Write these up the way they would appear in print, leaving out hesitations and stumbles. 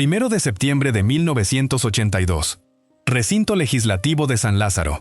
1 de septiembre de 1982. Recinto Legislativo de San Lázaro.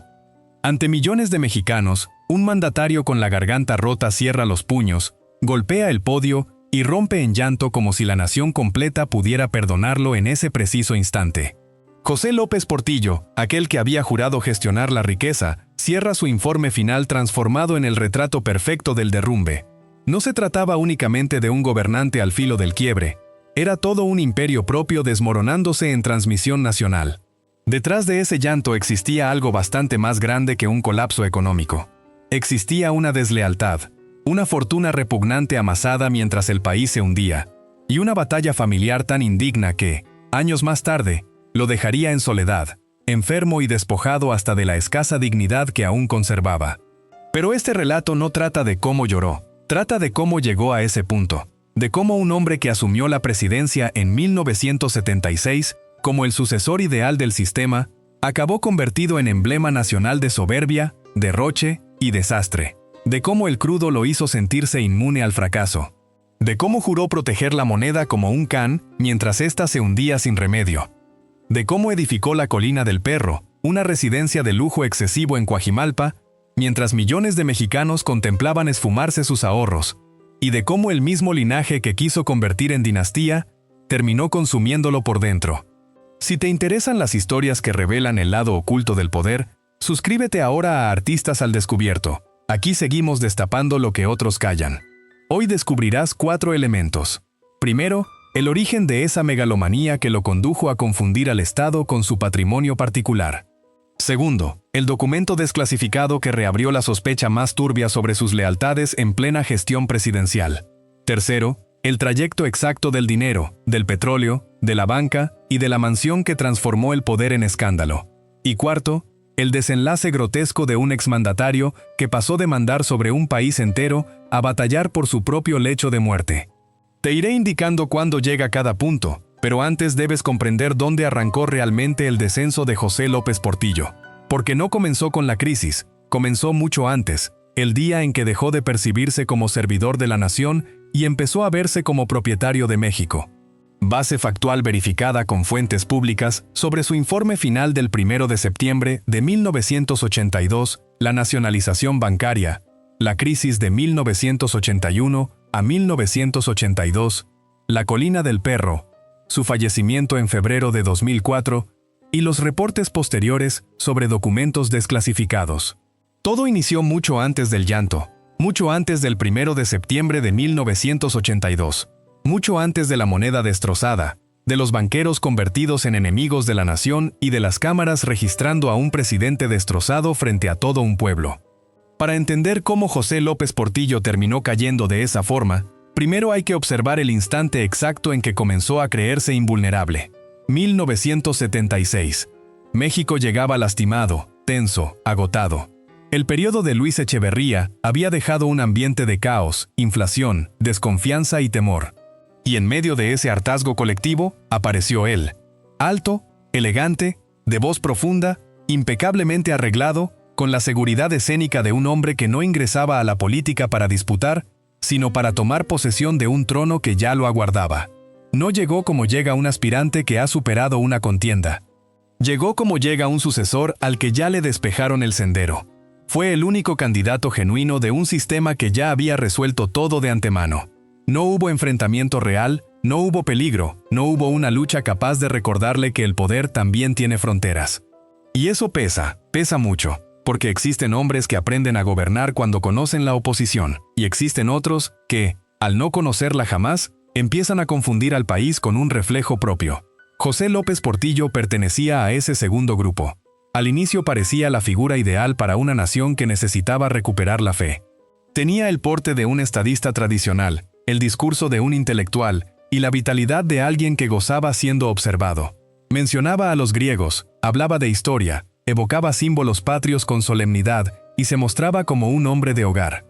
Ante millones de mexicanos, un mandatario con la garganta rota cierra los puños, golpea el podio y rompe en llanto como si la nación completa pudiera perdonarlo en ese preciso instante. José López Portillo, aquel que había jurado gestionar la riqueza, cierra su informe final transformado en el retrato perfecto del derrumbe. No se trataba únicamente de un gobernante al filo del quiebre, era todo un imperio propio desmoronándose en transmisión nacional. Detrás de ese llanto existía algo bastante más grande que un colapso económico. Existía una deslealtad, una fortuna repugnante amasada mientras el país se hundía, y una batalla familiar tan indigna que, años más tarde, lo dejaría en soledad, enfermo y despojado hasta de la escasa dignidad que aún conservaba. Pero este relato no trata de cómo lloró, trata de cómo llegó a ese punto, de cómo un hombre que asumió la presidencia en 1976 como el sucesor ideal del sistema, acabó convertido en emblema nacional de soberbia, derroche y desastre, de cómo el crudo lo hizo sentirse inmune al fracaso, de cómo juró proteger la moneda como un can mientras ésta se hundía sin remedio, de cómo edificó la Colina del Perro, una residencia de lujo excesivo en Coajimalpa, mientras millones de mexicanos contemplaban esfumarse sus ahorros, y de cómo el mismo linaje que quiso convertir en dinastía, terminó consumiéndolo por dentro. Si te interesan las historias que revelan el lado oculto del poder, suscríbete ahora a Artistas al Descubierto. Aquí seguimos destapando lo que otros callan. Hoy descubrirás 4 elementos. Primero, el origen de esa megalomanía que lo condujo a confundir al Estado con su patrimonio particular. Segundo, el documento desclasificado que reabrió la sospecha más turbia sobre sus lealtades en plena gestión presidencial. Tercero, el trayecto exacto del dinero, del petróleo, de la banca y de la mansión que transformó el poder en escándalo. Y cuarto, el desenlace grotesco de un exmandatario que pasó de mandar sobre un país entero a batallar por su propio lecho de muerte. Te iré indicando cuándo llega cada punto, pero antes debes comprender dónde arrancó realmente el descenso de José López Portillo. Porque no comenzó con la crisis, comenzó mucho antes, el día en que dejó de percibirse como servidor de la nación y empezó a verse como propietario de México. Base factual verificada con fuentes públicas sobre su informe final del 1 de septiembre de 1982, la nacionalización bancaria, la crisis de 1981 a 1982, la Colina del Perro, su fallecimiento en febrero de 2004 y los reportes posteriores sobre documentos desclasificados. Todo inició mucho antes del llanto, mucho antes del 1 de septiembre de 1982, mucho antes de la moneda destrozada, de los banqueros convertidos en enemigos de la nación y de las cámaras registrando a un presidente destrozado frente a todo un pueblo. Para entender cómo José López Portillo terminó cayendo de esa forma, primero hay que observar el instante exacto en que comenzó a creerse invulnerable. 1976. México llegaba lastimado, tenso, agotado. El periodo de Luis Echeverría había dejado un ambiente de caos, inflación, desconfianza y temor. Y en medio de ese hartazgo colectivo, apareció él. Alto, elegante, de voz profunda, impecablemente arreglado, con la seguridad escénica de un hombre que no ingresaba a la política para disputar, sino para tomar posesión de un trono que ya lo aguardaba. No llegó como llega un aspirante que ha superado una contienda. Llegó como llega un sucesor al que ya le despejaron el sendero. Fue el único candidato genuino de un sistema que ya había resuelto todo de antemano. No hubo enfrentamiento real, no hubo peligro, no hubo una lucha capaz de recordarle que el poder también tiene fronteras. Y eso pesa, pesa mucho, porque existen hombres que aprenden a gobernar cuando conocen la oposición, y existen otros que, al no conocerla jamás, empiezan a confundir al país con un reflejo propio. José López Portillo pertenecía a ese segundo grupo. Al inicio parecía la figura ideal para una nación que necesitaba recuperar la fe. Tenía el porte de un estadista tradicional, el discurso de un intelectual y la vitalidad de alguien que gozaba siendo observado. Mencionaba a los griegos, hablaba de historia, evocaba símbolos patrios con solemnidad y se mostraba como un hombre de hogar.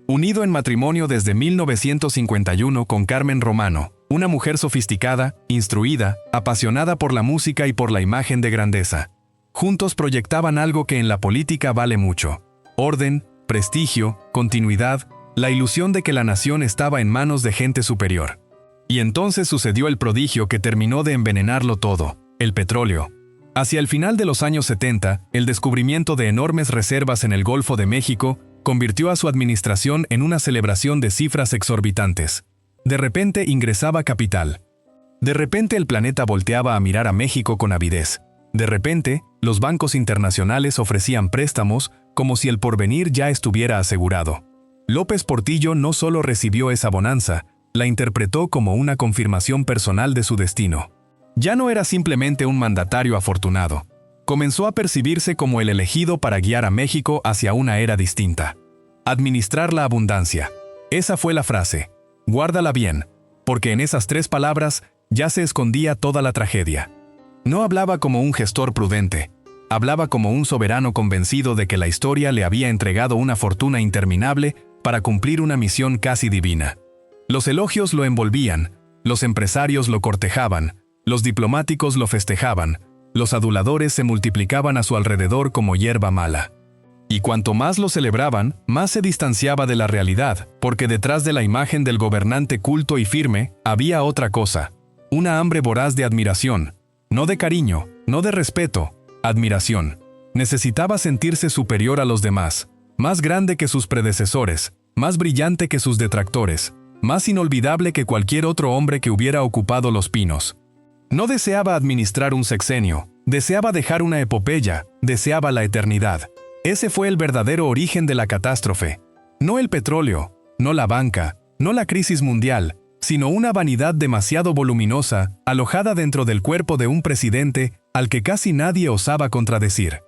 Unido en matrimonio desde 1951 con Carmen Romano, una mujer sofisticada, instruida, apasionada por la música y por la imagen de grandeza. Juntos proyectaban algo que en la política vale mucho: orden, prestigio, continuidad, la ilusión de que la nación estaba en manos de gente superior. Y entonces sucedió el prodigio que terminó de envenenarlo todo: el petróleo. Hacia el final de los años 70, el descubrimiento de enormes reservas en el Golfo de México convirtió a su administración en una celebración de cifras exorbitantes. De repente ingresaba capital. De repente el planeta volteaba a mirar a México con avidez. De repente, los bancos internacionales ofrecían préstamos como si el porvenir ya estuviera asegurado. López Portillo no solo recibió esa bonanza, la interpretó como una confirmación personal de su destino. Ya no era simplemente un mandatario afortunado. Comenzó a percibirse como el elegido para guiar a México hacia una era distinta. Administrar la abundancia. Esa fue la frase. Guárdala bien, porque en esas 3 palabras ya se escondía toda la tragedia. No hablaba como un gestor prudente. Hablaba como un soberano convencido de que la historia le había entregado una fortuna interminable para cumplir una misión casi divina. Los elogios lo envolvían, los empresarios lo cortejaban, los diplomáticos lo festejaban, los aduladores se multiplicaban a su alrededor como hierba mala. Y cuanto más lo celebraban, más se distanciaba de la realidad, porque detrás de la imagen del gobernante culto y firme, había otra cosa: una hambre voraz de admiración, no de cariño, no de respeto, admiración. Necesitaba sentirse superior a los demás, más grande que sus predecesores, más brillante que sus detractores, más inolvidable que cualquier otro hombre que hubiera ocupado los pinos. No deseaba administrar un sexenio, deseaba dejar una epopeya, deseaba la eternidad. Ese fue el verdadero origen de la catástrofe. No el petróleo, no la banca, no la crisis mundial, sino una vanidad demasiado voluminosa, alojada dentro del cuerpo de un presidente al que casi nadie osaba contradecir.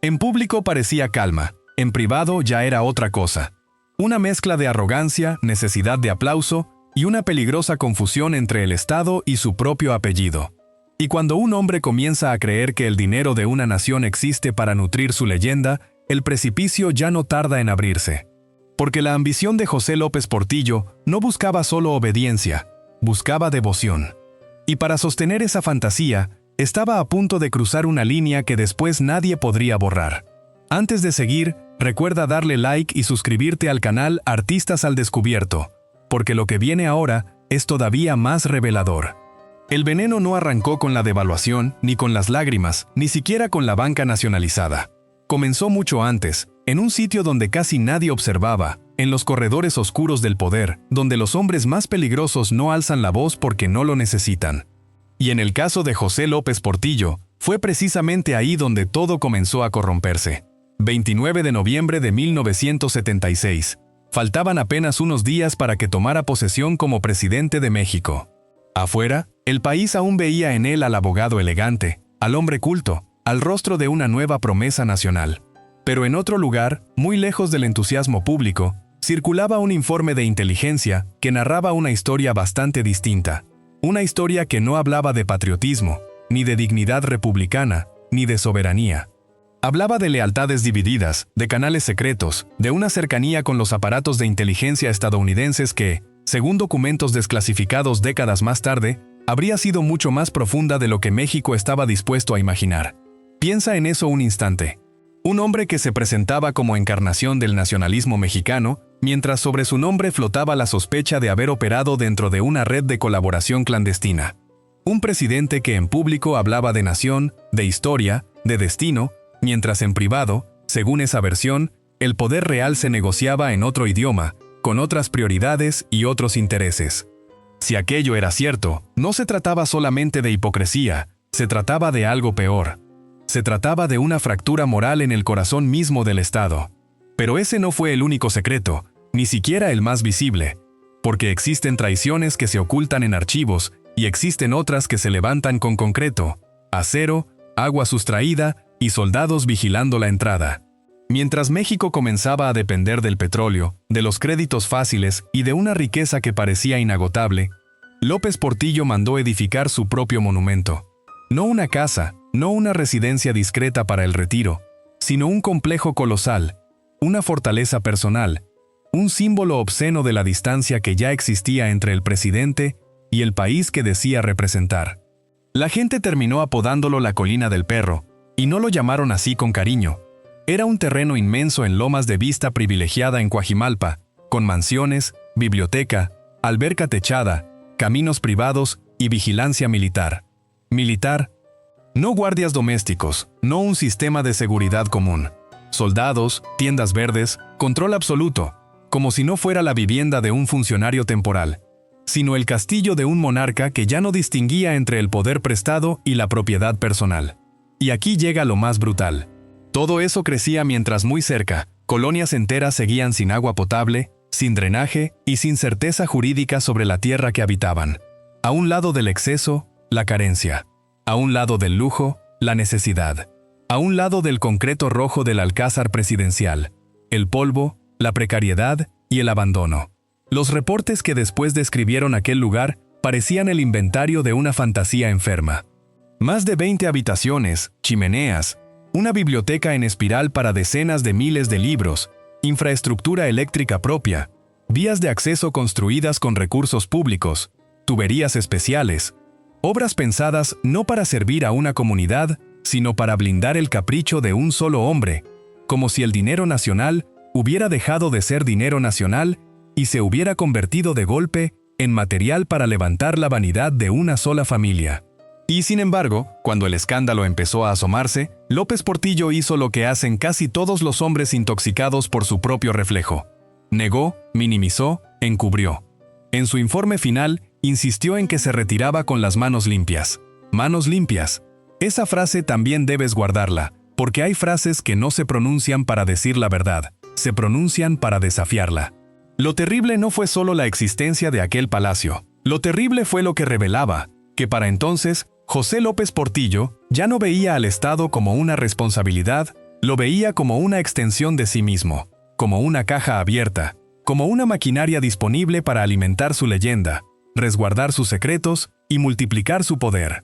En público parecía calma, en privado ya era otra cosa. Una mezcla de arrogancia, necesidad de aplauso y una peligrosa confusión entre el Estado y su propio apellido. Y cuando un hombre comienza a creer que el dinero de una nación existe para nutrir su leyenda, el precipicio ya no tarda en abrirse. Porque la ambición de José López Portillo no buscaba solo obediencia, buscaba devoción. Y para sostener esa fantasía, estaba a punto de cruzar una línea que después nadie podría borrar. Antes de seguir, recuerda darle like y suscribirte al canal Artistas al Descubierto, porque lo que viene ahora es todavía más revelador. El veneno no arrancó con la devaluación, ni con las lágrimas, ni siquiera con la banca nacionalizada. Comenzó mucho antes, en un sitio donde casi nadie observaba, en los corredores oscuros del poder, donde los hombres más peligrosos no alzan la voz porque no lo necesitan. Y en el caso de José López Portillo, fue precisamente ahí donde todo comenzó a corromperse. 29 de noviembre de 1976. Faltaban apenas unos días para que tomara posesión como presidente de México. Afuera, el país aún veía en él al abogado elegante, al hombre culto, al rostro de una nueva promesa nacional. Pero en otro lugar, muy lejos del entusiasmo público, circulaba un informe de inteligencia que narraba una historia bastante distinta. Una historia que no hablaba de patriotismo, ni de dignidad republicana, ni de soberanía. Hablaba de lealtades divididas, de canales secretos, de una cercanía con los aparatos de inteligencia estadounidenses que, según documentos desclasificados décadas más tarde, habría sido mucho más profunda de lo que México estaba dispuesto a imaginar. Piensa en eso un instante. Un hombre que se presentaba como encarnación del nacionalismo mexicano, mientras sobre su nombre flotaba la sospecha de haber operado dentro de una red de colaboración clandestina. Un presidente que en público hablaba de nación, de historia, de destino, mientras en privado, según esa versión, el poder real se negociaba en otro idioma, con otras prioridades y otros intereses. Si aquello era cierto, no se trataba solamente de hipocresía, se trataba de algo peor. Se trataba de una fractura moral en el corazón mismo del Estado. Pero ese no fue el único secreto, ni siquiera el más visible, porque existen traiciones que se ocultan en archivos y existen otras que se levantan con concreto, acero, agua sustraída y soldados vigilando la entrada. Mientras México comenzaba a depender del petróleo, de los créditos fáciles y de una riqueza que parecía inagotable, López Portillo mandó edificar su propio monumento. No una casa, no una residencia discreta para el retiro, sino un complejo colosal, una fortaleza personal, un símbolo obsceno de la distancia que ya existía entre el presidente y el país que decía representar. La gente terminó apodándolo la Colina del Perro, y no lo llamaron así con cariño. Era un terreno inmenso en lomas de vista privilegiada en Coajimalpa, con mansiones, biblioteca, alberca techada, caminos privados y vigilancia militar. Militar, no guardias domésticos, no un sistema de seguridad común. Soldados, tiendas verdes, control absoluto, como si no fuera la vivienda de un funcionario temporal, sino el castillo de un monarca que ya no distinguía entre el poder prestado y la propiedad personal. Y aquí llega lo más brutal. Todo eso crecía mientras muy cerca, colonias enteras seguían sin agua potable, sin drenaje y sin certeza jurídica sobre la tierra que habitaban. A un lado del exceso, la carencia. A un lado del lujo, la necesidad. A un lado del concreto rojo del alcázar presidencial, el polvo, la precariedad y el abandono. Los reportes que después describieron aquel lugar parecían el inventario de una fantasía enferma. Más de 20 habitaciones, chimeneas, una biblioteca en espiral para decenas de miles de libros, infraestructura eléctrica propia, vías de acceso construidas con recursos públicos, tuberías especiales, obras pensadas no para servir a una comunidad, sino para blindar el capricho de un solo hombre, como si el dinero nacional hubiera dejado de ser dinero nacional y se hubiera convertido de golpe en material para levantar la vanidad de una sola familia. Y sin embargo, cuando el escándalo empezó a asomarse, López Portillo hizo lo que hacen casi todos los hombres intoxicados por su propio reflejo. Negó, minimizó, encubrió. En su informe final, insistió en que se retiraba con las manos limpias. Manos limpias. Esa frase también debes guardarla, porque hay frases que no se pronuncian para decir la verdad, se pronuncian para desafiarla. Lo terrible no fue solo la existencia de aquel palacio. Lo terrible fue lo que revelaba, que para entonces, José López Portillo ya no veía al Estado como una responsabilidad, lo veía como una extensión de sí mismo, como una caja abierta, como una maquinaria disponible para alimentar su leyenda, resguardar sus secretos y multiplicar su poder.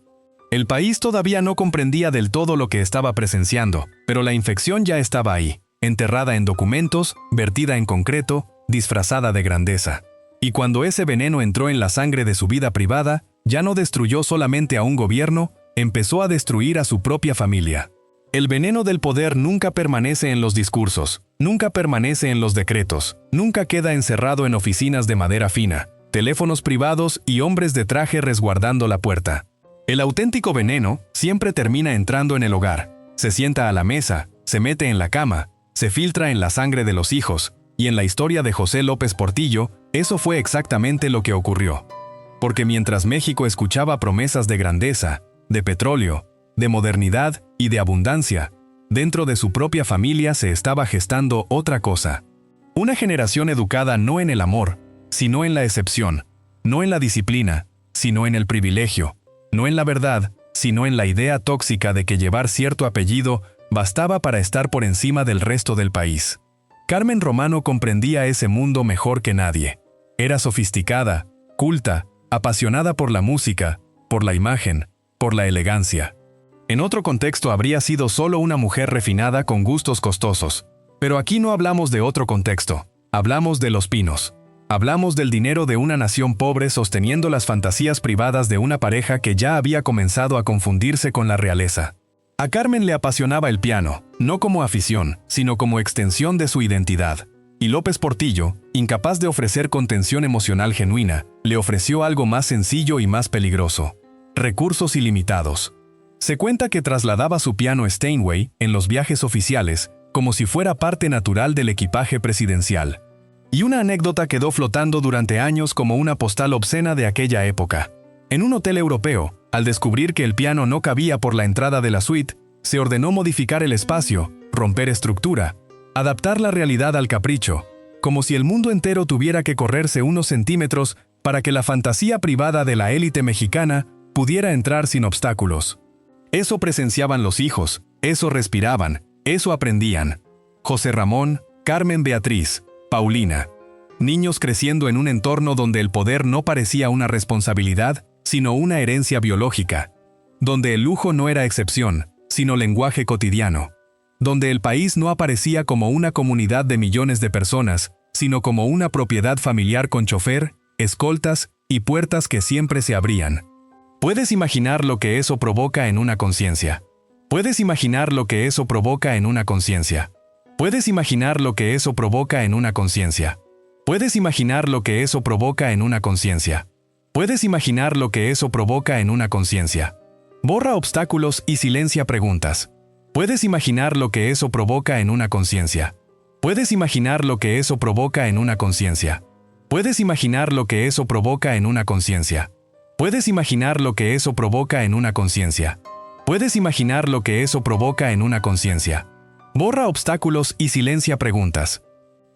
El país todavía no comprendía del todo lo que estaba presenciando, pero la infección ya estaba ahí, enterrada en documentos, vertida en concreto, disfrazada de grandeza. Y cuando ese veneno entró en la sangre de su vida privada, ya no destruyó solamente a un gobierno, empezó a destruir a su propia familia. El veneno del poder nunca permanece en los discursos, nunca permanece en los decretos, nunca queda encerrado en oficinas de madera fina, teléfonos privados y hombres de traje resguardando la puerta. El auténtico veneno siempre termina entrando en el hogar, se sienta a la mesa, se mete en la cama, se filtra en la sangre de los hijos, y en la historia de José López Portillo, eso fue exactamente lo que ocurrió. Porque mientras México escuchaba promesas de grandeza, de petróleo, de modernidad y de abundancia, dentro de su propia familia se estaba gestando otra cosa. Una generación educada no en el amor, sino en la excepción, no en la disciplina, sino en el privilegio, no en la verdad, sino en la idea tóxica de que llevar cierto apellido bastaba para estar por encima del resto del país. Carmen Romano comprendía ese mundo mejor que nadie. Era sofisticada, culta, apasionada por la música, por la imagen, por la elegancia. En otro contexto habría sido solo una mujer refinada con gustos costosos. Pero aquí no hablamos de otro contexto. Hablamos de los Pinos. Hablamos del dinero de una nación pobre sosteniendo las fantasías privadas de una pareja que ya había comenzado a confundirse con la realeza. A Carmen le apasionaba el piano, no como afición, sino como extensión de su identidad. Y López Portillo, incapaz de ofrecer contención emocional genuina, le ofreció algo más sencillo y más peligroso: recursos ilimitados. Se cuenta que trasladaba su piano Steinway en los viajes oficiales, como si fuera parte natural del equipaje presidencial. Y una anécdota quedó flotando durante años como una postal obscena de aquella época. En un hotel europeo, al descubrir que el piano no cabía por la entrada de la suite, se ordenó modificar el espacio, romper estructura, adaptar la realidad al capricho, como si el mundo entero tuviera que correrse unos centímetros para que la fantasía privada de la élite mexicana pudiera entrar sin obstáculos. Eso presenciaban los hijos, eso respiraban, eso aprendían. José Ramón, Carmen Beatriz, Paulina. Niños creciendo en un entorno donde el poder no parecía una responsabilidad, sino una herencia biológica. Donde el lujo no era excepción, sino lenguaje cotidiano. Donde el país no aparecía como una comunidad de millones de personas, sino como una propiedad familiar con chofer, escoltas y puertas que siempre se abrían. ¿Puedes imaginar lo que eso provoca en una conciencia? ¿Puedes imaginar lo que eso provoca en una conciencia? ¿Puedes imaginar lo que eso provoca en una conciencia? ¿Puedes imaginar lo que eso provoca en una conciencia? Puedes imaginar lo que eso provoca en una conciencia. Borra obstáculos y silencia preguntas. Puedes imaginar lo que eso provoca en una conciencia. Puedes imaginar lo que eso provoca en una conciencia. Puedes imaginar lo que eso provoca en una conciencia. Puedes imaginar lo que eso provoca en una conciencia. Puedes imaginar lo que eso provoca en una conciencia. Borra obstáculos y silencia preguntas.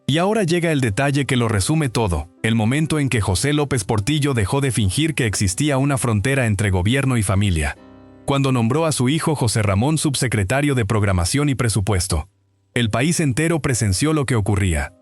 Y ahora llega el detalle que lo resume todo, el momento en que José López Portillo dejó de fingir que existía una frontera entre gobierno y familia. Cuando nombró a su hijo José Ramón subsecretario de Programación y Presupuesto. El país entero presenció lo que ocurría.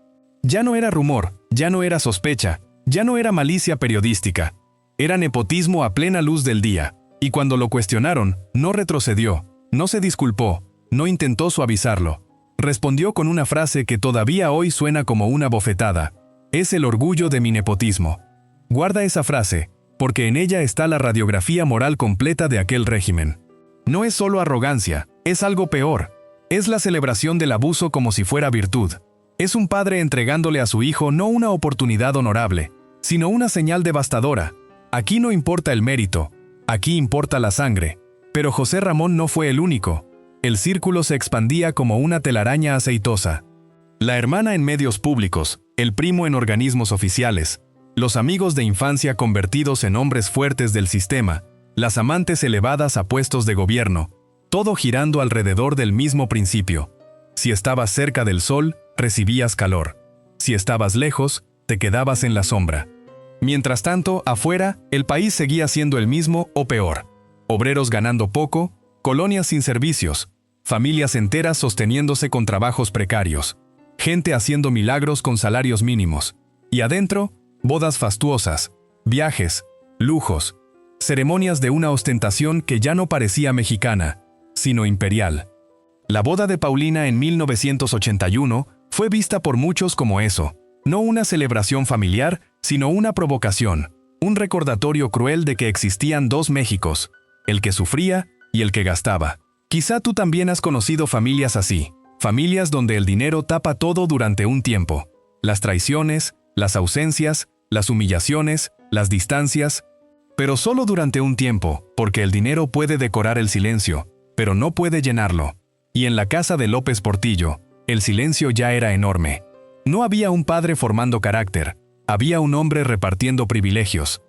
Ya no era rumor, ya no era sospecha, ya no era malicia periodística. Era nepotismo a plena luz del día, y cuando lo cuestionaron, no retrocedió, no se disculpó, no intentó suavizarlo. Respondió con una frase que todavía hoy suena como una bofetada. Es el orgullo de mi nepotismo. Guarda esa frase, porque en ella está la radiografía moral completa de aquel régimen. No es solo arrogancia, es algo peor. Es la celebración del abuso como si fuera virtud. Es un padre entregándole a su hijo no una oportunidad honorable, sino una señal devastadora. Aquí no importa el mérito, aquí importa la sangre. Pero José Ramón no fue el único. El círculo se expandía como una telaraña aceitosa. La hermana en medios públicos, el primo en organismos oficiales, los amigos de infancia convertidos en hombres fuertes del sistema, las amantes elevadas a puestos de gobierno, todo girando alrededor del mismo principio. Si estabas cerca del sol, recibías calor. Si estabas lejos, te quedabas en la sombra. Mientras tanto, afuera, el país seguía siendo el mismo o peor. Obreros ganando poco, colonias sin servicios, familias enteras sosteniéndose con trabajos precarios, gente haciendo milagros con salarios mínimos. Y adentro, bodas fastuosas, viajes, lujos, ceremonias de una ostentación que ya no parecía mexicana, sino imperial. La boda de Paulina en 1981 fue vista por muchos como eso, no una celebración familiar, sino una provocación, un recordatorio cruel de que existían dos Méxicos, el que sufría y el que gastaba. Quizá tú también has conocido familias así, familias donde el dinero tapa todo durante un tiempo. Las traiciones, las ausencias, las humillaciones, las distancias, pero solo durante un tiempo, porque el dinero puede decorar el silencio, pero no puede llenarlo. Y en la casa de López Portillo, el silencio ya era enorme. No había un padre formando carácter, había un hombre repartiendo privilegios.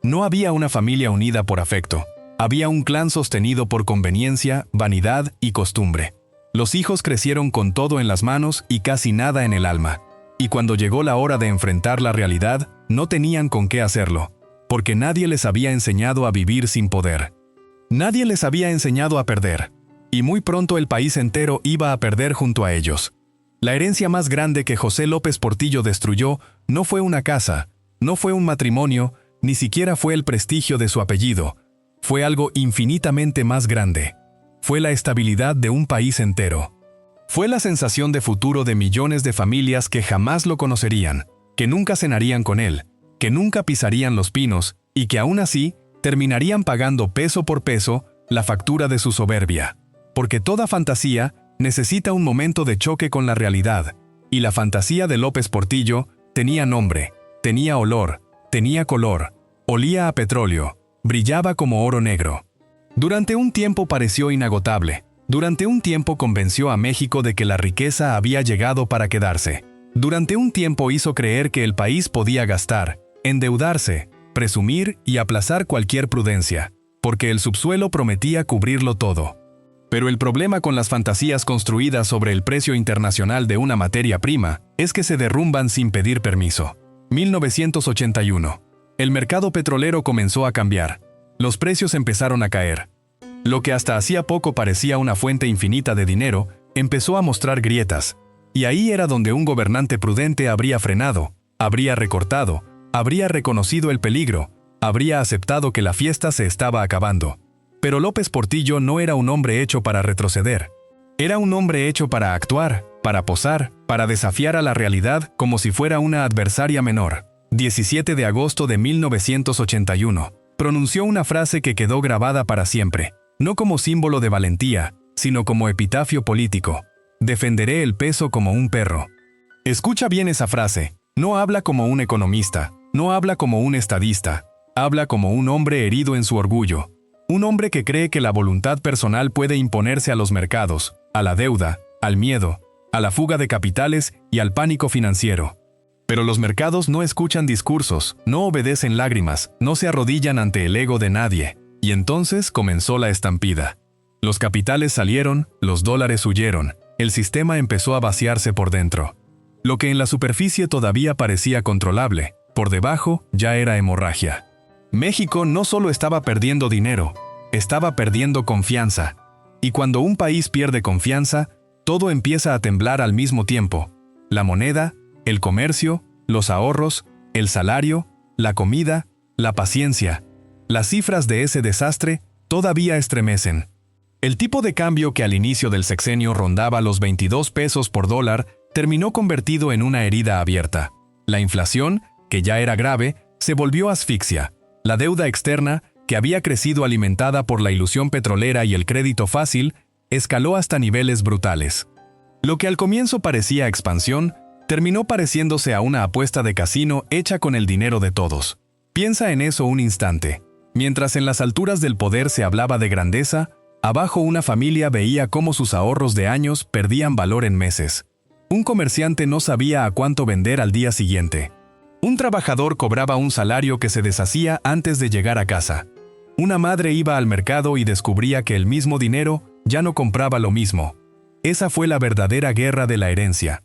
No había una familia unida por afecto, había un clan sostenido por conveniencia, vanidad y costumbre. Los hijos crecieron con todo en las manos y casi nada en el alma. Y cuando llegó la hora de enfrentar la realidad, no tenían con qué hacerlo, porque nadie les había enseñado a vivir sin poder. Nadie les había enseñado a perder. Y muy pronto el país entero iba a perder junto a ellos. La herencia más grande que José López Portillo destruyó no fue una casa, no fue un matrimonio, ni siquiera fue el prestigio de su apellido. Fue algo infinitamente más grande. Fue la estabilidad de un país entero. Fue la sensación de futuro de millones de familias que jamás lo conocerían, que nunca cenarían con él, que nunca pisarían los pinos y que aún así terminarían pagando peso por peso la factura de su soberbia. Porque toda fantasía necesita un momento de choque con la realidad, y la fantasía de López Portillo tenía nombre, tenía olor, tenía color, olía a petróleo, brillaba como oro negro. Durante un tiempo pareció inagotable, durante un tiempo convenció a México de que la riqueza había llegado para quedarse. Durante un tiempo hizo creer que el país podía gastar, endeudarse, presumir y aplazar cualquier prudencia, porque el subsuelo prometía cubrirlo todo. Pero el problema con las fantasías construidas sobre el precio internacional de una materia prima es que se derrumban sin pedir permiso. 1981. El mercado petrolero comenzó a cambiar. Los precios empezaron a caer. Lo que hasta hacía poco parecía una fuente infinita de dinero, empezó a mostrar grietas. Y ahí era donde un gobernante prudente habría frenado, habría recortado, habría reconocido el peligro, habría aceptado que la fiesta se estaba acabando. Pero López Portillo no era un hombre hecho para retroceder. Era un hombre hecho para actuar, para posar, para desafiar a la realidad como si fuera una adversaria menor. 17 de agosto de 1981. Pronunció una frase que quedó grabada para siempre, no como símbolo de valentía, sino como epitafio político. Defenderé el peso como un perro. Escucha bien esa frase. No habla como un economista, no habla como un estadista. Habla como un hombre herido en su orgullo. Un hombre que cree que la voluntad personal puede imponerse a los mercados, a la deuda, al miedo, a la fuga de capitales y al pánico financiero. Pero los mercados no escuchan discursos, no obedecen lágrimas, no se arrodillan ante el ego de nadie. Y entonces comenzó la estampida. Los capitales salieron, los dólares huyeron, el sistema empezó a vaciarse por dentro. Lo que en la superficie todavía parecía controlable, por debajo ya era hemorragia. México no solo estaba perdiendo dinero, estaba perdiendo confianza. Y cuando un país pierde confianza, todo empieza a temblar al mismo tiempo. La moneda, el comercio, los ahorros, el salario, la comida, la paciencia. Las cifras de ese desastre todavía estremecen. El tipo de cambio que al inicio del sexenio rondaba los 22 pesos por dólar terminó convertido en una herida abierta. La inflación, que ya era grave, se volvió asfixia. La deuda externa, que había crecido alimentada por la ilusión petrolera y el crédito fácil, escaló hasta niveles brutales. Lo que al comienzo parecía expansión, terminó pareciéndose a una apuesta de casino hecha con el dinero de todos. Piensa en eso un instante. Mientras en las alturas del poder se hablaba de grandeza, abajo una familia veía cómo sus ahorros de años perdían valor en meses. Un comerciante no sabía a cuánto vender al día siguiente. Un trabajador cobraba un salario que se deshacía antes de llegar a casa. Una madre iba al mercado y descubría que el mismo dinero ya no compraba lo mismo. Esa fue la verdadera guerra de la herencia.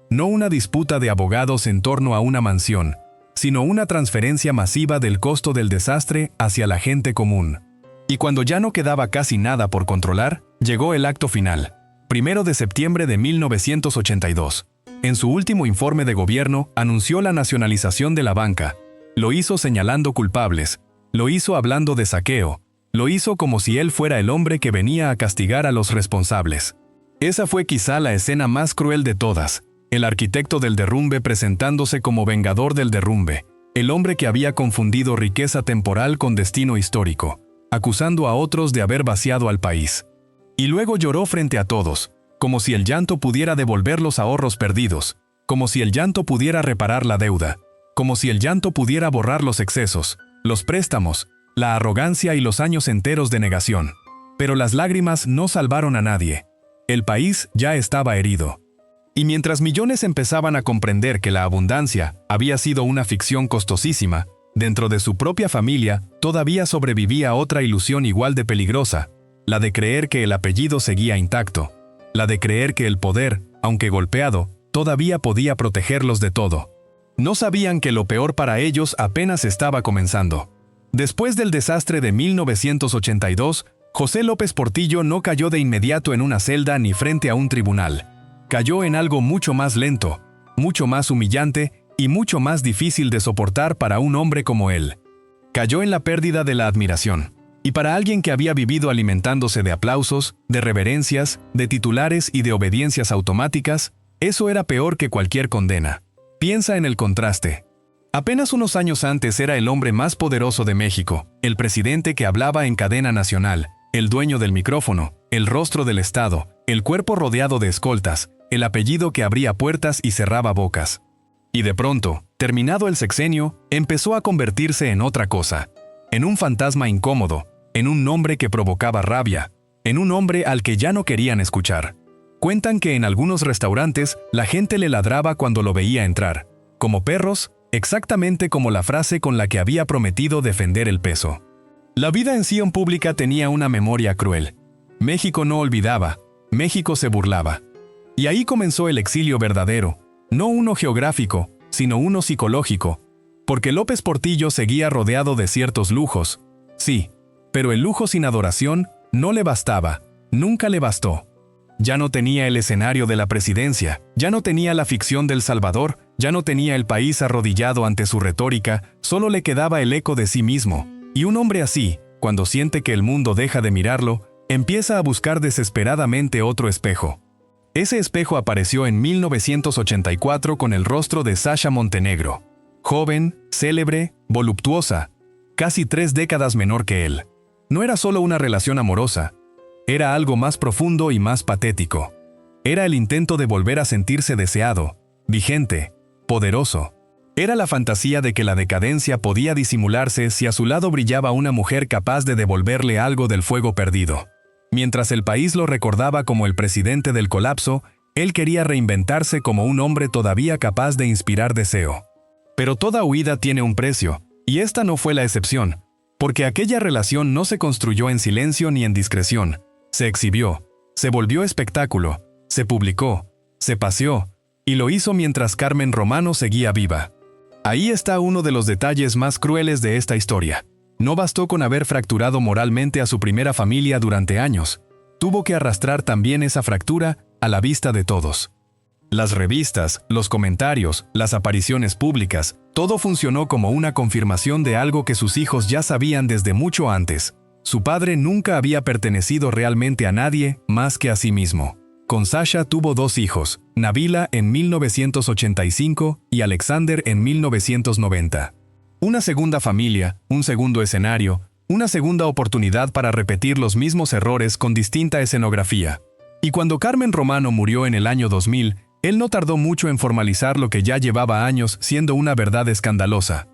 No una disputa de abogados en torno a una mansión, sino una transferencia masiva del costo del desastre hacia la gente común. Y cuando ya no quedaba casi nada por controlar, llegó el acto final. 1 de septiembre de 1982. En su último informe de gobierno, anunció la nacionalización de la banca. Lo hizo señalando culpables. Lo hizo hablando de saqueo. Lo hizo como si él fuera el hombre que venía a castigar a los responsables. Esa fue quizá la escena más cruel de todas. El arquitecto del derrumbe presentándose como vengador del derrumbe. El hombre que había confundido riqueza temporal con destino histórico, acusando a otros de haber vaciado al país. Y luego lloró frente a todos, como si el llanto pudiera devolver los ahorros perdidos, como si el llanto pudiera reparar la deuda, como si el llanto pudiera borrar los excesos, los préstamos, la arrogancia y los años enteros de negación. Pero las lágrimas no salvaron a nadie. El país ya estaba herido. Y mientras millones empezaban a comprender que la abundancia había sido una ficción costosísima, dentro de su propia familia todavía sobrevivía otra ilusión igual de peligrosa, la de creer que el apellido seguía intacto, la de creer que el poder, aunque golpeado, todavía podía protegerlos de todo. No sabían que lo peor para ellos apenas estaba comenzando. Después del desastre de 1982, José López Portillo no cayó de inmediato en una celda ni frente a un tribunal. Cayó en algo mucho más lento, mucho más humillante y mucho más difícil de soportar para un hombre como él. Cayó en la pérdida de la admiración. Y para alguien que había vivido alimentándose de aplausos, de reverencias, de titulares y de obediencias automáticas, eso era peor que cualquier condena. Piensa en el contraste. Apenas unos años antes era el hombre más poderoso de México, el presidente que hablaba en cadena nacional, el dueño del micrófono, el rostro del Estado, el cuerpo rodeado de escoltas, el apellido que abría puertas y cerraba bocas. Y de pronto, terminado el sexenio, empezó a convertirse en otra cosa, en un fantasma incómodo, en un nombre que provocaba rabia, en un hombre al que ya no querían escuchar. Cuentan que en algunos restaurantes la gente le ladraba cuando lo veía entrar, como perros, exactamente como la frase con la que había prometido defender el peso. La vida en Sion pública tenía una memoria cruel. México no olvidaba, México se burlaba. Y ahí comenzó el exilio verdadero, no uno geográfico, sino uno psicológico, porque López Portillo seguía rodeado de ciertos lujos, sí, pero el lujo sin adoración no le bastaba, nunca le bastó. Ya no tenía el escenario de la presidencia, ya no tenía la ficción del Salvador, ya no tenía el país arrodillado ante su retórica, solo le quedaba el eco de sí mismo. Y un hombre así, cuando siente que el mundo deja de mirarlo, empieza a buscar desesperadamente otro espejo. Ese espejo apareció en 1984 con el rostro de Sasha Montenegro. Joven, célebre, voluptuosa, casi 3 décadas menor que él. No era solo una relación amorosa, era algo más profundo y más patético. Era el intento de volver a sentirse deseado, vigente, poderoso. Era la fantasía de que la decadencia podía disimularse si a su lado brillaba una mujer capaz de devolverle algo del fuego perdido. Mientras el país lo recordaba como el presidente del colapso, él quería reinventarse como un hombre todavía capaz de inspirar deseo. Pero toda huida tiene un precio, y esta no fue la excepción, porque aquella relación no se construyó en silencio ni en discreción. Se exhibió, se volvió espectáculo, se publicó, se paseó, y lo hizo mientras Carmen Romano seguía viva. Ahí está uno de los detalles más crueles de esta historia. No bastó con haber fracturado moralmente a su primera familia durante años. Tuvo que arrastrar también esa fractura a la vista de todos. Las revistas, los comentarios, las apariciones públicas, todo funcionó como una confirmación de algo que sus hijos ya sabían desde mucho antes. Su padre nunca había pertenecido realmente a nadie más que a sí mismo. Con Sasha tuvo 2 hijos, Nabila en 1985 y Alexander en 1990. Una segunda familia, un segundo escenario, una segunda oportunidad para repetir los mismos errores con distinta escenografía. Y cuando Carmen Romano murió en el año 2000, él no tardó mucho en formalizar lo que ya llevaba años siendo una verdad escandalosa.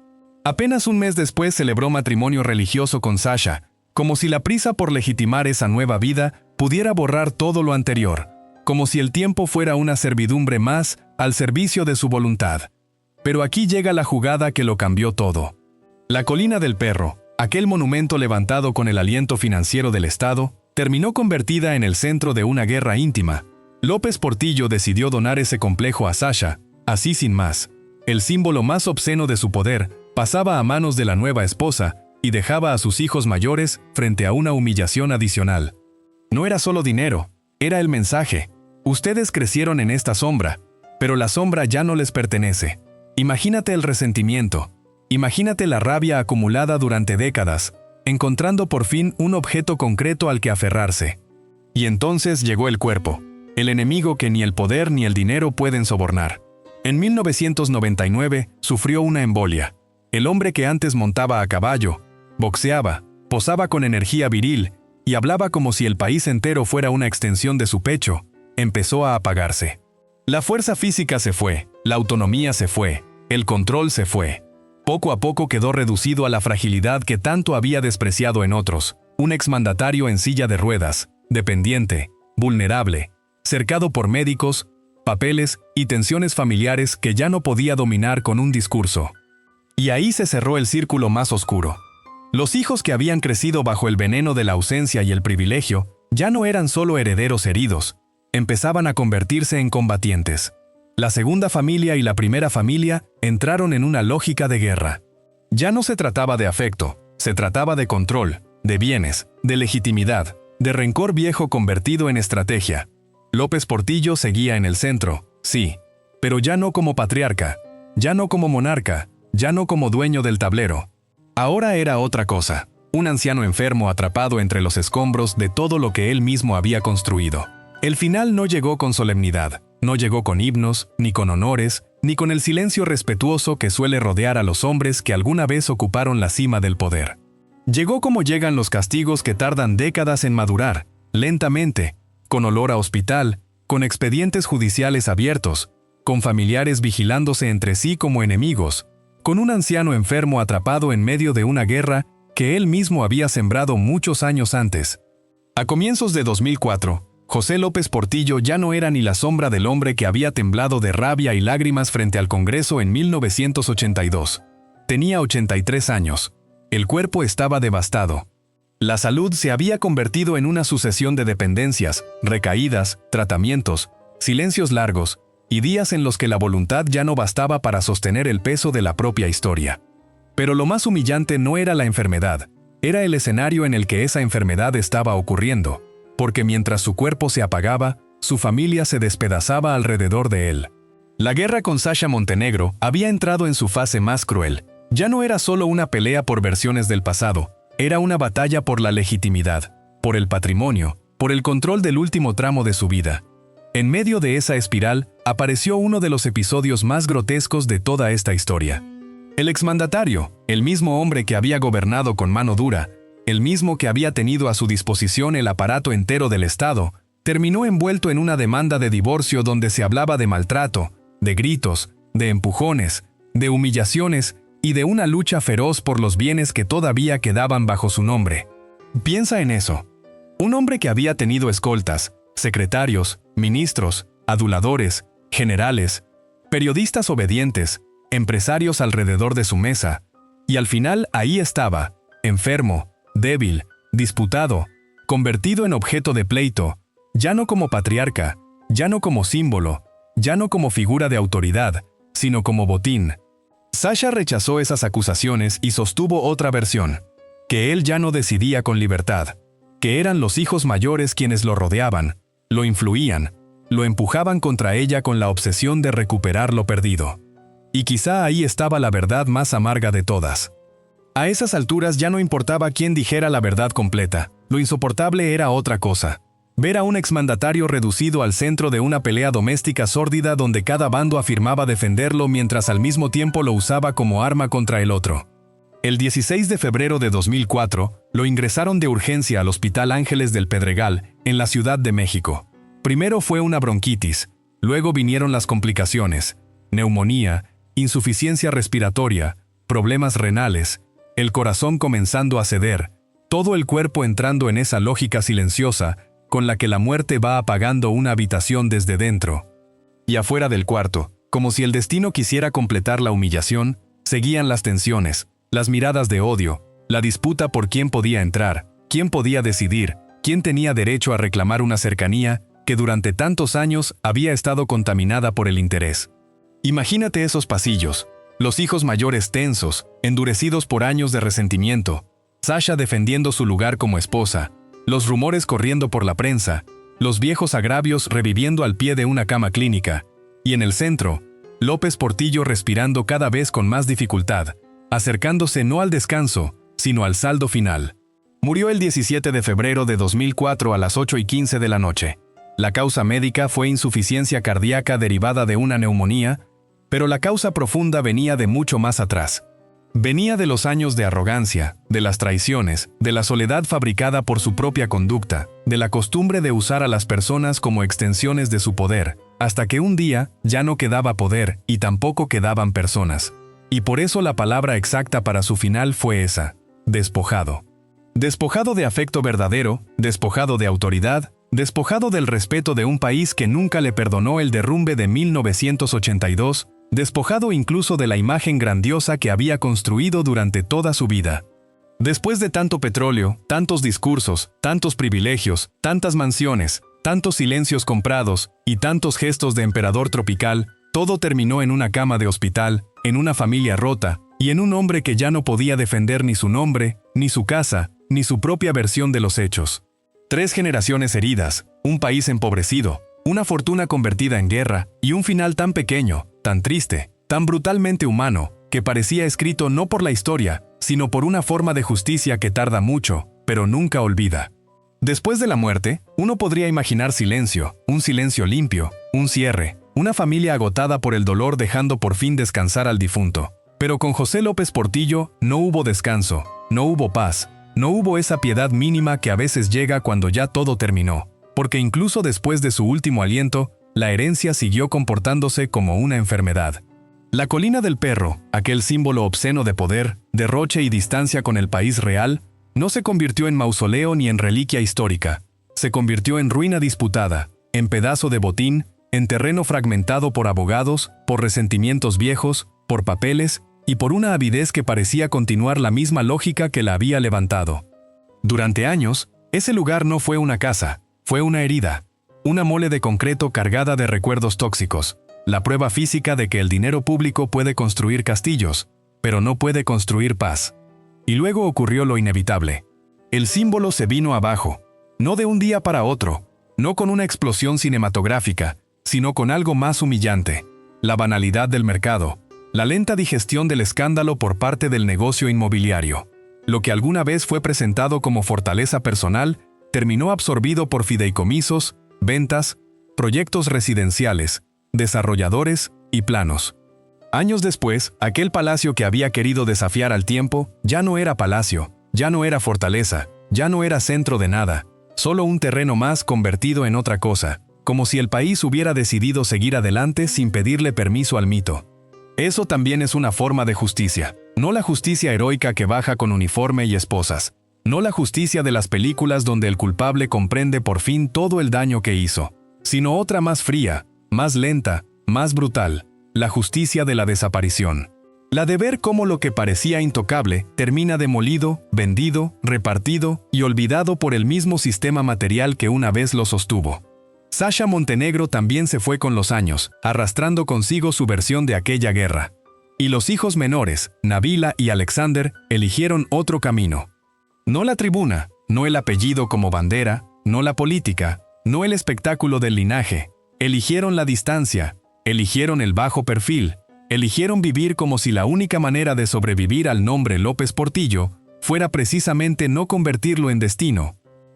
Apenas un mes después celebró matrimonio religioso con Sasha, como si la prisa por legitimar esa nueva vida pudiera borrar todo lo anterior, como si el tiempo fuera una servidumbre más al servicio de su voluntad. Pero aquí llega la jugada que lo cambió todo. La Colina del Perro, aquel monumento levantado con el aliento financiero del Estado, terminó convertida en el centro de una guerra íntima. López Portillo decidió donar ese complejo a Sasha, así sin más. El símbolo más obsceno de su poder pasaba a manos de la nueva esposa y dejaba a sus hijos mayores frente a una humillación adicional. No era solo dinero, era el mensaje. Ustedes crecieron en esta sombra, pero la sombra ya no les pertenece. Imagínate el resentimiento, imagínate la rabia acumulada durante décadas, encontrando por fin un objeto concreto al que aferrarse. Y entonces llegó el cuerpo, el enemigo que ni el poder ni el dinero pueden sobornar. En 1999 sufrió una embolia. El hombre que antes montaba a caballo, boxeaba, posaba con energía viril y hablaba como si el país entero fuera una extensión de su pecho, empezó a apagarse. La fuerza física se fue, la autonomía se fue, el control se fue. Poco a poco quedó reducido a la fragilidad que tanto había despreciado en otros, un exmandatario en silla de ruedas, dependiente, vulnerable, cercado por médicos, papeles y tensiones familiares que ya no podía dominar con un discurso. Y ahí se cerró el círculo más oscuro. Los hijos que habían crecido bajo el veneno de la ausencia y el privilegio ya no eran solo herederos heridos, empezaban a convertirse en combatientes. La segunda familia y la primera familia entraron en una lógica de guerra. Ya no se trataba de afecto, se trataba de control, de bienes, de legitimidad, de rencor viejo convertido en estrategia. López Portillo seguía en el centro, sí, pero ya no como patriarca, ya no como monarca, ya no como dueño del tablero. Ahora era otra cosa, un anciano enfermo atrapado entre los escombros de todo lo que él mismo había construido. El final no llegó con solemnidad, no llegó con himnos, ni con honores, ni con el silencio respetuoso que suele rodear a los hombres que alguna vez ocuparon la cima del poder. Llegó como llegan los castigos que tardan décadas en madurar, lentamente, con olor a hospital, con expedientes judiciales abiertos, con familiares vigilándose entre sí como enemigos, con un anciano enfermo atrapado en medio de una guerra que él mismo había sembrado muchos años antes. A comienzos de 2004, José López Portillo ya no era ni la sombra del hombre que había temblado de rabia y lágrimas frente al Congreso en 1982. Tenía 83 años. El cuerpo estaba devastado. La salud se había convertido en una sucesión de dependencias, recaídas, tratamientos, silencios largos, y días en los que la voluntad ya no bastaba para sostener el peso de la propia historia. Pero lo más humillante no era la enfermedad, era el escenario en el que esa enfermedad estaba ocurriendo, porque mientras su cuerpo se apagaba, su familia se despedazaba alrededor de él. La guerra con Sasha Montenegro había entrado en su fase más cruel. Ya no era solo una pelea por versiones del pasado, era una batalla por la legitimidad, por el patrimonio, por el control del último tramo de su vida. En medio de esa espiral, apareció uno de los episodios más grotescos de toda esta historia. El exmandatario, el mismo hombre que había gobernado con mano dura, el mismo que había tenido a su disposición el aparato entero del Estado, terminó envuelto en una demanda de divorcio donde se hablaba de maltrato, de gritos, de empujones, de humillaciones y de una lucha feroz por los bienes que todavía quedaban bajo su nombre. Piensa en eso. Un hombre que había tenido escoltas, secretarios, ministros, aduladores, generales, periodistas obedientes, empresarios alrededor de su mesa, y al final ahí estaba, enfermo, débil, disputado, convertido en objeto de pleito, ya no como patriarca, ya no como símbolo, ya no como figura de autoridad, sino como botín. Sasha rechazó esas acusaciones y sostuvo otra versión, que él ya no decidía con libertad, que eran los hijos mayores quienes lo rodeaban, lo influían, lo empujaban contra ella con la obsesión de recuperar lo perdido. Y quizá ahí estaba la verdad más amarga de todas. A esas alturas ya no importaba quién dijera la verdad completa, lo insoportable era otra cosa. Ver a un exmandatario reducido al centro de una pelea doméstica sórdida donde cada bando afirmaba defenderlo mientras al mismo tiempo lo usaba como arma contra el otro. El 16 de febrero de 2004, lo ingresaron de urgencia al Hospital Ángeles del Pedregal, en la Ciudad de México. Primero fue una bronquitis, luego vinieron las complicaciones, neumonía, insuficiencia respiratoria, problemas renales, el corazón comenzando a ceder, todo el cuerpo entrando en esa lógica silenciosa con la que la muerte va apagando una habitación desde dentro. Y afuera del cuarto, como si el destino quisiera completar la humillación, seguían las tensiones, las miradas de odio, la disputa por quién podía entrar, quién podía decidir, quién tenía derecho a reclamar una cercanía que durante tantos años había estado contaminada por el interés. Imagínate esos pasillos, los hijos mayores tensos, endurecidos por años de resentimiento, Sasha defendiendo su lugar como esposa, los rumores corriendo por la prensa, los viejos agravios reviviendo al pie de una cama clínica, y en el centro, López Portillo respirando cada vez con más dificultad, acercándose no al descanso, sino al saldo final. Murió el 17 de febrero de 2004 a las 8:15 de la noche. La causa médica fue insuficiencia cardíaca derivada de una neumonía, pero la causa profunda venía de mucho más atrás. Venía de los años de arrogancia, de las traiciones, de la soledad fabricada por su propia conducta, de la costumbre de usar a las personas como extensiones de su poder, hasta que un día ya no quedaba poder y tampoco quedaban personas. Y por eso la palabra exacta para su final fue esa: despojado. Despojado de afecto verdadero, despojado de autoridad, despojado del respeto de un país que nunca le perdonó el derrumbe de 1982, despojado incluso de la imagen grandiosa que había construido durante toda su vida. Después de tanto petróleo, tantos discursos, tantos privilegios, tantas mansiones, tantos silencios comprados y tantos gestos de emperador tropical, todo terminó en una cama de hospital, en una familia rota y en un hombre que ya no podía defender ni su nombre, ni su casa, ni su propia versión de los hechos. 3 generaciones heridas, un país empobrecido, una fortuna convertida en guerra y un final tan pequeño, tan triste, tan brutalmente humano, que parecía escrito no por la historia, sino por una forma de justicia que tarda mucho, pero nunca olvida. Después de la muerte, uno podría imaginar silencio, un silencio limpio, un cierre, una familia agotada por el dolor dejando por fin descansar al difunto. Pero con José López Portillo no hubo descanso, no hubo paz, no hubo esa piedad mínima que a veces llega cuando ya todo terminó, porque incluso después de su último aliento, la herencia siguió comportándose como una enfermedad. La colina del perro, aquel símbolo obsceno de poder, derroche y distancia con el país real, no se convirtió en mausoleo ni en reliquia histórica. Se convirtió en ruina disputada, en pedazo de botín, en terreno fragmentado por abogados, por resentimientos viejos, por papeles y por una avidez que parecía continuar la misma lógica que la había levantado. Durante años, ese lugar no fue una casa, fue una herida, una mole de concreto cargada de recuerdos tóxicos, la prueba física de que el dinero público puede construir castillos, pero no puede construir paz. Y luego ocurrió lo inevitable. El símbolo se vino abajo, no de un día para otro, no con una explosión cinematográfica, sino con algo más humillante: la banalidad del mercado, la lenta digestión del escándalo por parte del negocio inmobiliario. Lo que alguna vez fue presentado como fortaleza personal, terminó absorbido por fideicomisos, ventas, proyectos residenciales, desarrolladores y planos. Años después, aquel palacio que había querido desafiar al tiempo, ya no era palacio, ya no era fortaleza, ya no era centro de nada, solo un terreno más convertido en otra cosa, como si el país hubiera decidido seguir adelante sin pedirle permiso al mito. Eso también es una forma de justicia. No la justicia heroica que baja con uniforme y esposas. No la justicia de las películas donde el culpable comprende por fin todo el daño que hizo, sino otra más fría, más lenta, más brutal, la justicia de la desaparición. La de ver cómo lo que parecía intocable termina demolido, vendido, repartido y olvidado por el mismo sistema material que una vez lo sostuvo. Sasha Montenegro también se fue con los años, arrastrando consigo su versión de aquella guerra. Y los hijos menores, Nabila y Alexander, eligieron otro camino. No la tribuna, no el apellido como bandera, no la política, no el espectáculo del linaje. Eligieron la distancia, eligieron el bajo perfil, eligieron vivir como si la única manera de sobrevivir al nombre López Portillo fuera precisamente no convertirlo en destino.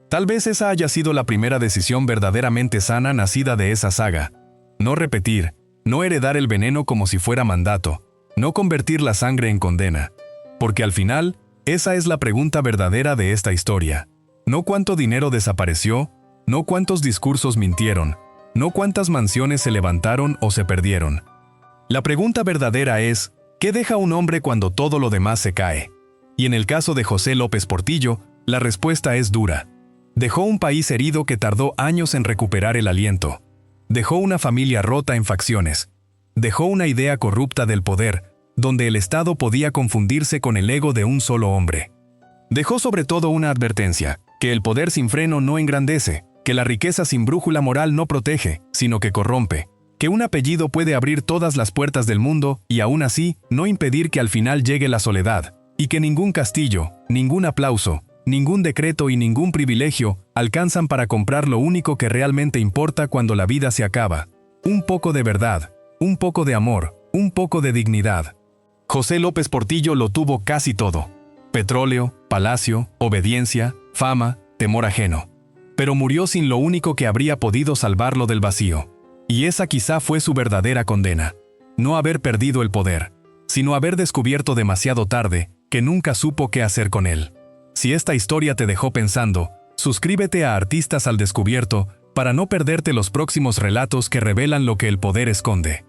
Tal vez esa haya sido la primera decisión verdaderamente sana nacida de esa saga. No repetir, no heredar el veneno como si fuera mandato, no convertir la sangre en condena. Porque al final, esa es la pregunta verdadera de esta historia. No cuánto dinero desapareció, no cuántos discursos mintieron, no cuántas mansiones se levantaron o se perdieron. La pregunta verdadera es, ¿qué deja un hombre cuando todo lo demás se cae? Y en el caso de José López Portillo, la respuesta es dura. Dejó un país herido que tardó años en recuperar el aliento. Dejó una familia rota en facciones. Dejó una idea corrupta del poder, donde el Estado podía confundirse con el ego de un solo hombre. Dejó sobre todo una advertencia, que el poder sin freno no engrandece, que la riqueza sin brújula moral no protege, sino que corrompe, que un apellido puede abrir todas las puertas del mundo y aún así no impedir que al final llegue la soledad, y que ningún castillo, ningún aplauso, ningún decreto y ningún privilegio alcanzan para comprar lo único que realmente importa cuando la vida se acaba: un poco de verdad, un poco de amor, un poco de dignidad. José López Portillo lo tuvo casi todo: petróleo, palacio, obediencia, fama, temor ajeno. Pero murió sin lo único que habría podido salvarlo del vacío. Y esa quizá fue su verdadera condena: no haber perdido el poder, sino haber descubierto demasiado tarde que nunca supo qué hacer con él. Si esta historia te dejó pensando, suscríbete a Artistas al Descubierto para no perderte los próximos relatos que revelan lo que el poder esconde.